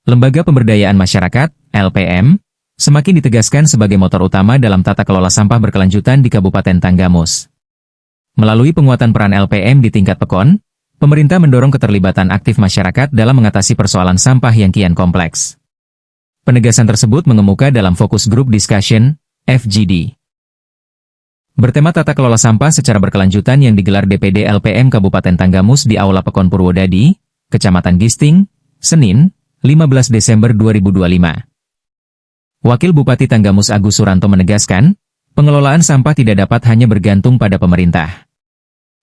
Lembaga Pemberdayaan Masyarakat, LPM, semakin ditegaskan sebagai motor utama dalam tata kelola sampah berkelanjutan di Kabupaten Tanggamus. Melalui penguatan peran LPM di tingkat PEKON, pemerintah mendorong keterlibatan aktif masyarakat dalam mengatasi persoalan sampah yang kian kompleks. Penegasan tersebut mengemuka dalam Focus Group Discussion, FGD. Bertema tata kelola sampah secara berkelanjutan yang digelar DPD LPM Kabupaten Tanggamus di Aula PEKON Purwodadi, Kecamatan Gisting, Senin, 15 Desember 2025. Wakil Bupati Tanggamus Agus Suranto menegaskan, pengelolaan sampah tidak dapat hanya bergantung pada pemerintah.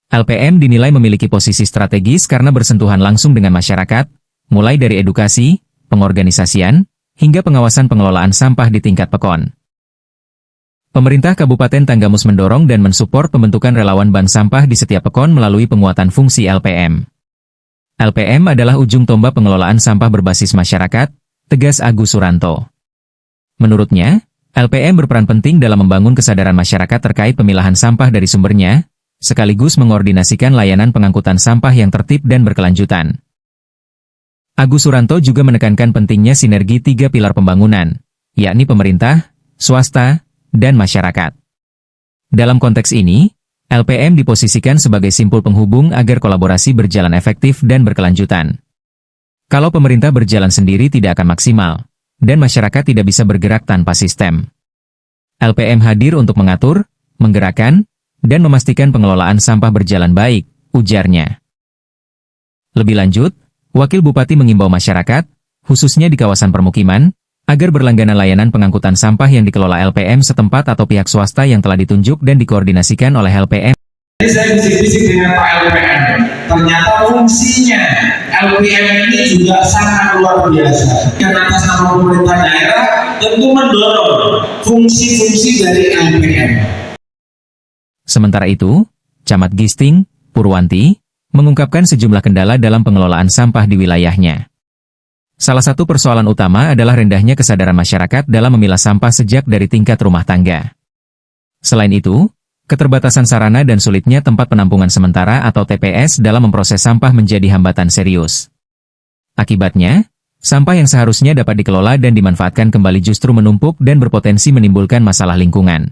LPM dinilai memiliki posisi strategis karena bersentuhan langsung dengan masyarakat, mulai dari edukasi, pengorganisasian, hingga pengawasan pengelolaan sampah di tingkat PEKON. Pemerintah Kabupaten Tanggamus mendorong dan mensupport pembentukan relawan bank sampah di setiap PEKON melalui penguatan fungsi LPM. LPM adalah ujung tombak pengelolaan sampah berbasis masyarakat, tegas Agus Suranto. Menurutnya, LPM berperan penting dalam membangun kesadaran masyarakat terkait pemilahan sampah dari sumbernya, sekaligus mengordinasikan layanan pengangkutan sampah yang tertib dan berkelanjutan. Agus Suranto juga menekankan pentingnya sinergi 3 pilar pembangunan, yakni pemerintah, swasta, dan masyarakat. Dalam konteks ini, LPM diposisikan sebagai simpul penghubung agar kolaborasi berjalan efektif dan berkelanjutan. Kalau pemerintah berjalan sendiri tidak akan maksimal, dan masyarakat tidak bisa bergerak tanpa sistem. LPM hadir untuk mengatur, menggerakkan, dan memastikan pengelolaan sampah berjalan baik, ujarnya. Lebih lanjut, Wakil Bupati mengimbau masyarakat, khususnya di kawasan permukiman, agar berlangganan layanan pengangkutan sampah yang dikelola LPM setempat atau pihak swasta yang telah ditunjuk dan dikoordinasikan oleh LPM. Jadi saya bisik-bisik dengan Pak LPM, ternyata fungsinya LPM ini juga sangat luar biasa. Karena atas nama pemerintah daerah tentu mendorong fungsi-fungsi dari LPM. Sementara itu, Camat Gisting, Purwanti, mengungkapkan sejumlah kendala dalam pengelolaan sampah di wilayahnya. Salah satu persoalan utama adalah rendahnya kesadaran masyarakat dalam memilah sampah sejak dari tingkat rumah tangga. Selain itu, keterbatasan sarana dan sulitnya tempat penampungan sementara atau TPS dalam memproses sampah menjadi hambatan serius. Akibatnya, sampah yang seharusnya dapat dikelola dan dimanfaatkan kembali justru menumpuk dan berpotensi menimbulkan masalah lingkungan.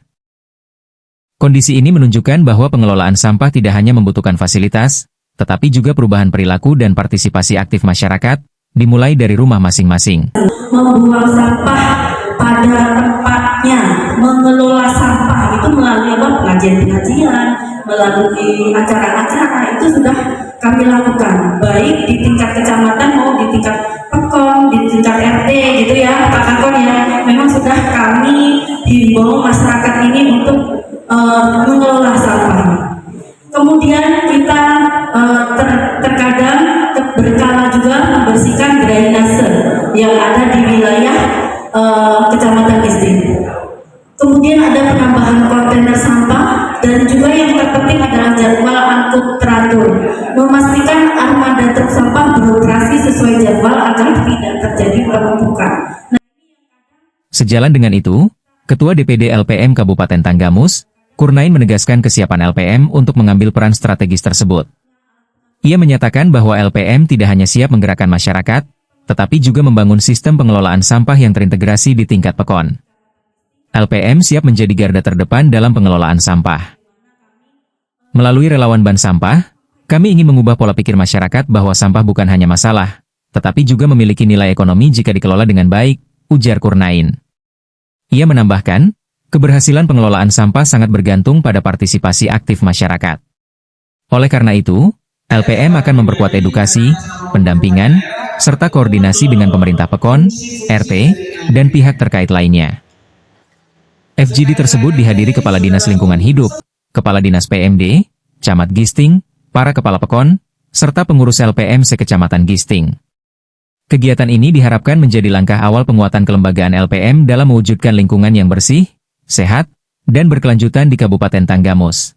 Kondisi ini menunjukkan bahwa pengelolaan sampah tidak hanya membutuhkan fasilitas, tetapi juga perubahan perilaku dan partisipasi aktif masyarakat, dimulai dari rumah masing-masing. Membuang sampah pada tempatnya, mengelola sampah itu melalui pengajian-pengajian, melalui acara-acara itu sudah kami lakukan, baik di tingkat kecamatan maupun di tingkat PEKON, di tingkat RT gitu ya, Pak Kakon ya. Memang sudah kami himbau masyarakat ini untuk mengelola sampah. Kemudian kita terkadang berkala juga membersihkan drainase yang ada di wilayah Kecamatan Gisting. Kemudian ada penambahan kontainer sampah dan juga yang terpenting adalah jadwal angkut teratur, memastikan armada truk sampah beroperasi sesuai jadwal agar tidak terjadi penumpukan. Sejalan dengan itu, Ketua DPD LPM Kabupaten Tanggamus, Kurnain menegaskan kesiapan LPM untuk mengambil peran strategis tersebut. Ia menyatakan bahwa LPM tidak hanya siap menggerakkan masyarakat, tetapi juga membangun sistem pengelolaan sampah yang terintegrasi di tingkat PEKON. LPM siap menjadi garda terdepan dalam pengelolaan sampah. Melalui relawan ban sampah, kami ingin mengubah pola pikir masyarakat bahwa sampah bukan hanya masalah, tetapi juga memiliki nilai ekonomi jika dikelola dengan baik, ujar Kurnain. Ia menambahkan, keberhasilan pengelolaan sampah sangat bergantung pada partisipasi aktif masyarakat. Oleh karena itu, LPM akan memperkuat edukasi, pendampingan, serta koordinasi dengan pemerintah PEKON, RT, dan pihak terkait lainnya. FGD tersebut dihadiri Kepala Dinas Lingkungan Hidup, Kepala Dinas PMD, Camat Gisting, para Kepala PEKON, serta pengurus LPM se-Kecamatan Gisting. Kegiatan ini diharapkan menjadi langkah awal penguatan kelembagaan LPM dalam mewujudkan lingkungan yang bersih, sehat, dan berkelanjutan di Kabupaten Tanggamus.